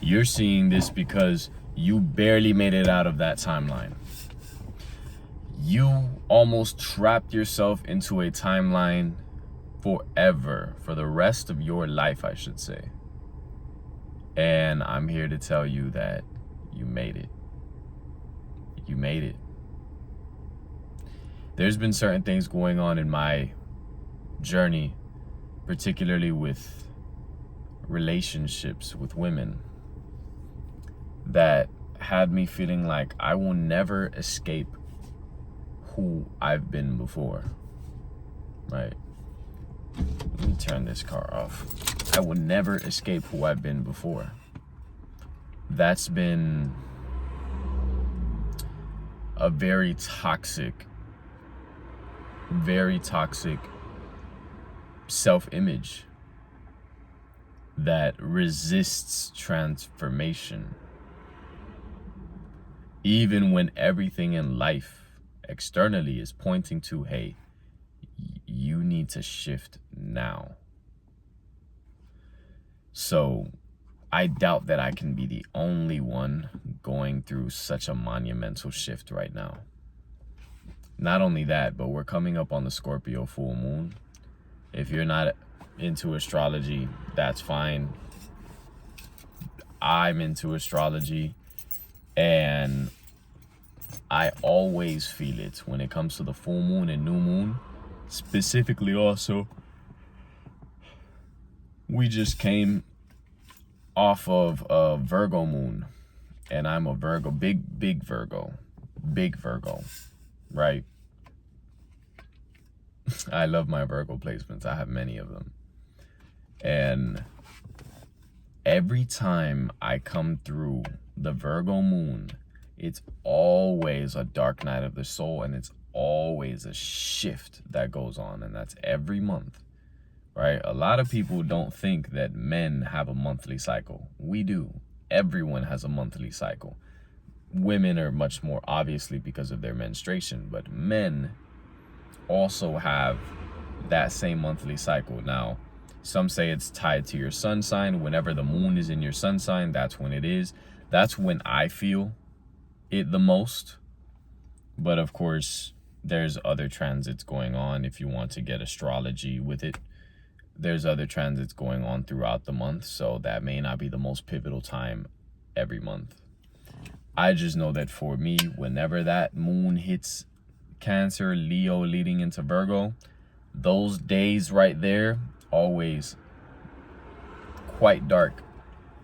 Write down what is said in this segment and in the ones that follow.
You're seeing this because you barely made it out of that timeline. You almost trapped yourself into a timeline forever, for the rest of your life, I should say. And I'm here to tell you that you made it. You made it. There's been certain things going on in my journey, particularly with relationships with women, that had me feeling like I will never escape who I've been before, right? Let me turn this car off. I will never escape who I've been before. That's been a very toxic self-image that resists transformation. Even when everything in life externally is pointing to, hey, you need to shift now. So I doubt that I can be the only one going through such a monumental shift right now. Not only that, but we're coming up on the Scorpio full moon. If you're not into astrology, that's fine. I'm into astrology, and I always feel it when it comes to the full moon and new moon. Specifically also, we just came off of a Virgo moon, and I'm a Virgo, big Virgo, right? I love my Virgo placements. I have many of them. And every time I come through the Virgo moon, it's always a dark night of the soul, and it's always a shift that goes on, and that's every month, right? A lot of people don't think that men have a monthly cycle. We do. Everyone has a monthly cycle. Women are much more, obviously, because of their menstruation, but men also have that same monthly cycle. Now, some say it's tied to your sun sign. Whenever the moon is in your sun sign, that's when it is. That's when I feel it the most. But of course, there's other transits going on. If you want to get astrology with it, there's other transits going on throughout the month, so that may not be the most pivotal time every month. I just know that for me, whenever that moon hits Cancer, Leo leading into Virgo, those days right there, always quite dark,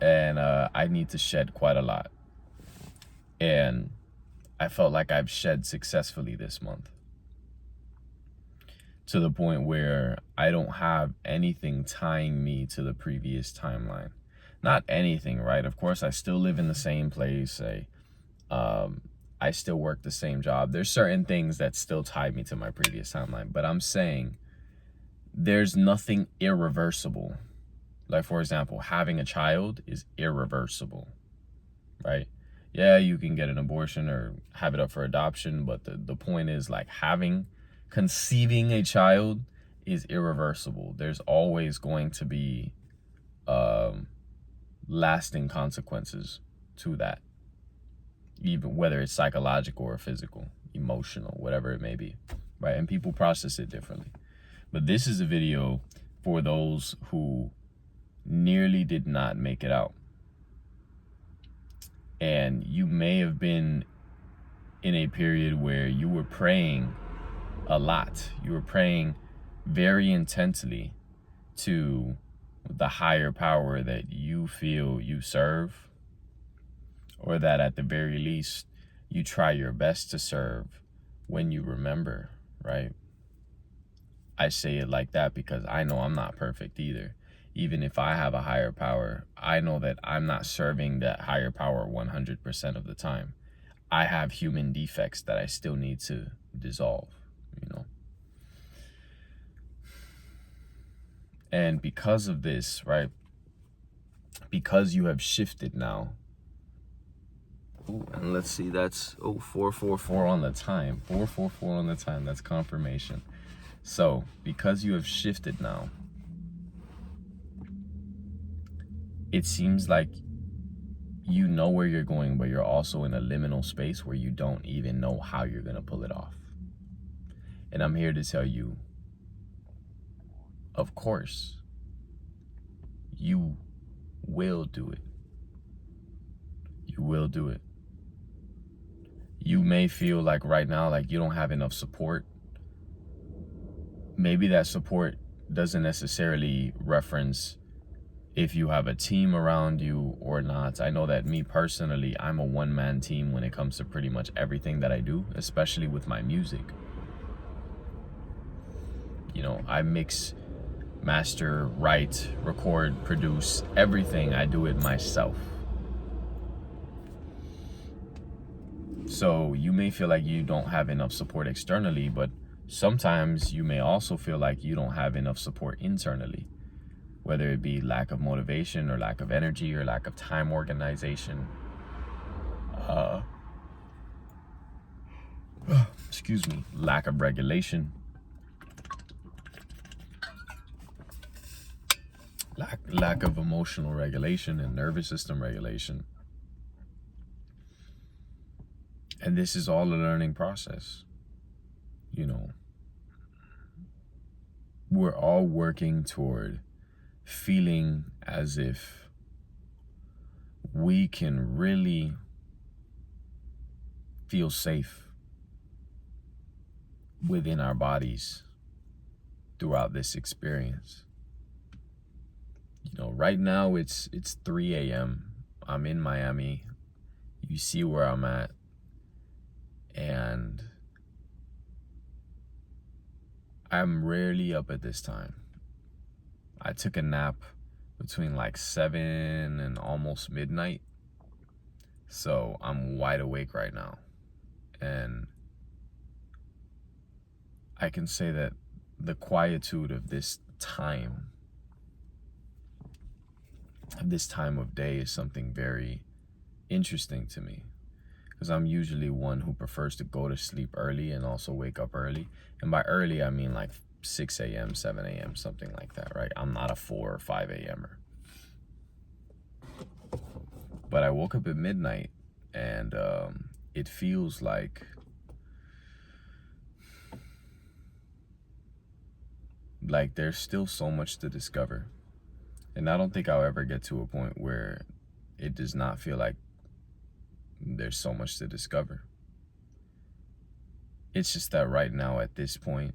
and I need to shed quite a lot. And I felt like I've shed successfully this month, to the point where I don't have anything tying me to the previous timeline. Not anything, right? Of course, I still live in the same place. I still work the same job. There's certain things that still tie me to my previous timeline, but I'm saying there's nothing irreversible. Like, for example, having a child is irreversible, right? Yeah, you can get an abortion or have it up for adoption, but the point is, like, conceiving a child is irreversible. There's always going to be lasting consequences to that, even whether it's psychological or physical, emotional, whatever it may be, right? And people process it differently. But this is a video for those who nearly did not make it out. And you may have been in a period where you were praying a lot. You were praying very intensely to the higher power that you feel you serve, or that at the very least you try your best to serve when you remember, right? I say it like that because I know I'm not perfect either. Even if I have a higher power, I know that I'm not serving that higher power 100% of the time. I have human defects that I still need to dissolve, you know? And because of this, right? Because you have shifted now. Ooh, and let's see, that's 444 on the time. 444 on the time, that's confirmation. So, because you have shifted now, it seems like you know where you're going, but you're also in a liminal space where you don't even know how you're going to pull it off. And I'm here to tell you, of course, you will do it. You will do it. You may feel like right now, like you don't have enough support. Maybe that support doesn't necessarily reference if you have a team around you or not. I know that me personally, I'm a one-man team when it comes to pretty much everything that I do, especially with my music. You know, I mix, master, write, record, produce, everything. I do it myself. So you may feel like you don't have enough support externally, but sometimes you may also feel like you don't have enough support internally, whether it be lack of motivation or lack of energy or lack of time organization. Excuse me, lack of regulation, lack of emotional regulation and nervous system regulation. And this is all a learning process. You know, we're all working toward feeling as if we can really feel safe within our bodies throughout this experience. You know, right now it's 3 a.m. I'm in Miami. You see where I'm at. And I'm rarely up at this time. I took a nap between like 7 and almost midnight. So I'm wide awake right now. And I can say that the quietude of this time of day is something very interesting to me. Because I'm usually one who prefers to go to sleep early and also wake up early. And by early, I mean like 6 a.m., 7 a.m., something like that, right? I'm not a 4 or 5 a.m.er. But I woke up at midnight, and it feels like there's still so much to discover. And I don't think I'll ever get to a point where it does not feel like there's so much to discover. It's just that right now at this point,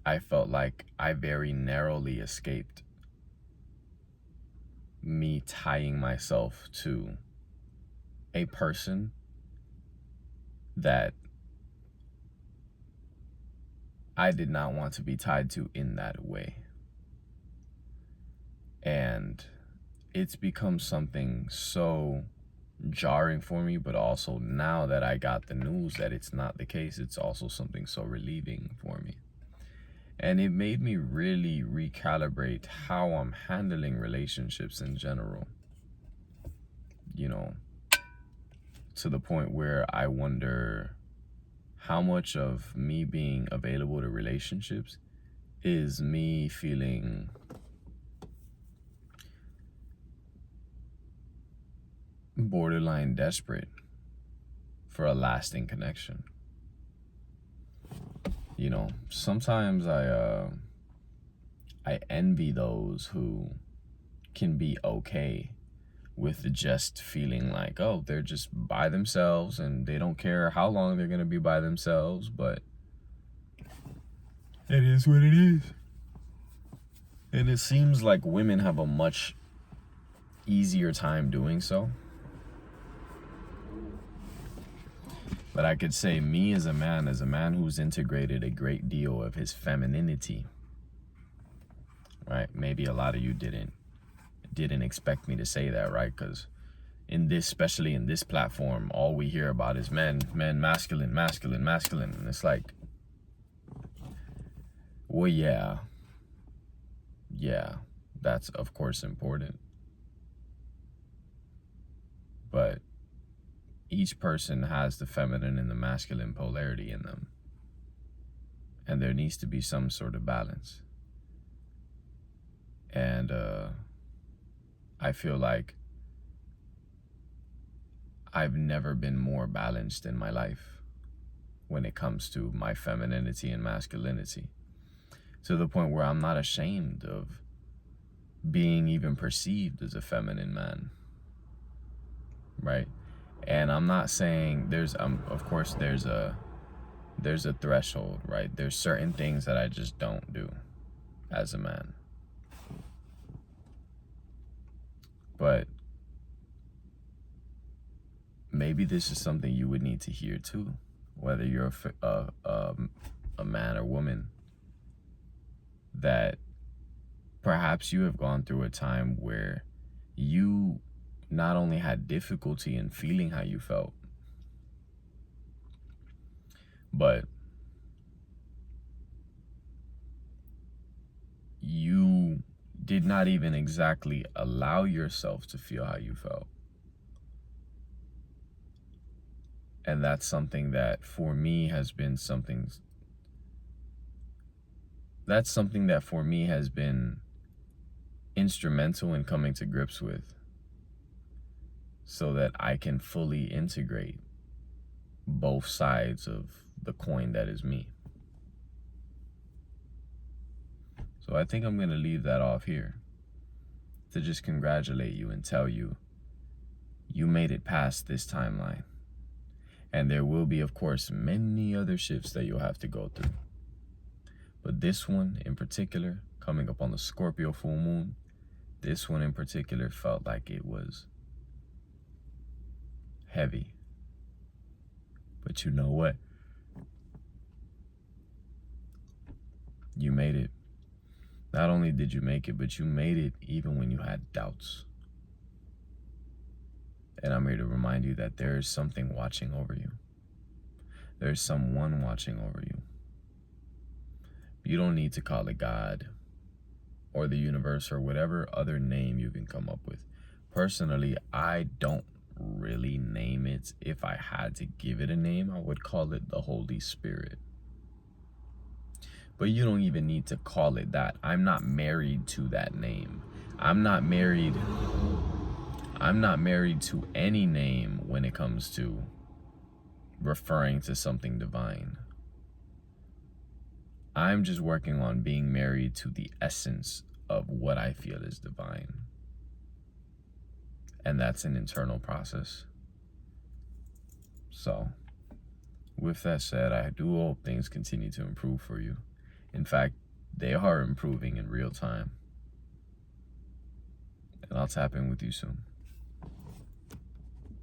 I felt like I very narrowly escaped me tying myself to a person that I did not want to be tied to in that way. And it's become something so jarring for me, but also now that I got the news that it's not the case, it's also something so relieving for me. And it made me really recalibrate how I'm handling relationships in general. You know, to the point where I wonder how much of me being available to relationships is me feeling borderline desperate for a lasting connection. You know, sometimes I envy those who can be okay with just feeling like, oh, they're just by themselves and they don't care how long they're gonna be by themselves, but it is what it is. And it seems like women have a much easier time doing so. But I could say me as a man who's integrated a great deal of his femininity, right? Maybe a lot of you didn't expect me to say that, right? Because especially in this platform, all we hear about is men, masculine. And it's like, well, yeah, that's of course important. But each person has the feminine and the masculine polarity in them. And there needs to be some sort of balance. And I feel like I've never been more balanced in my life when it comes to my femininity and masculinity, to the point where I'm not ashamed of being even perceived as a feminine man, right? And I'm not saying of course there's a threshold, right? There's certain things that I just don't do as a man. But maybe this is something you would need to hear too, whether you're a man or woman, that perhaps you have gone through a time where you not only had difficulty in feeling how you felt, but you did not even exactly allow yourself to feel how you felt. And that's something that for me has been instrumental in coming to grips with, so that I can fully integrate both sides of the coin that is me. So I think I'm going to leave that off here to just congratulate you and tell you you made it past this timeline. And there will be, of course, many other shifts that you'll have to go through. But this one in particular, coming up on the Scorpio full moon, this one in particular felt like it was heavy. But you know what? You made it. Not only did you make it, but you made it even when you had doubts. And I'm here to remind you that there is something watching over you. There's someone watching over you. You don't need to call it God or the universe or whatever other name you can come up with. Personally, I don't really name it. If I had to give it a name, I would call it the Holy Spirit. But you don't even need to call it that. I'm not married to that name. I'm not married to any name when it comes to referring to something divine. I'm just working on being married to the essence of what I feel is divine. And that's an internal process. So, with that said, I do hope things continue to improve for you. In fact, they are improving in real time. And I'll tap in with you soon.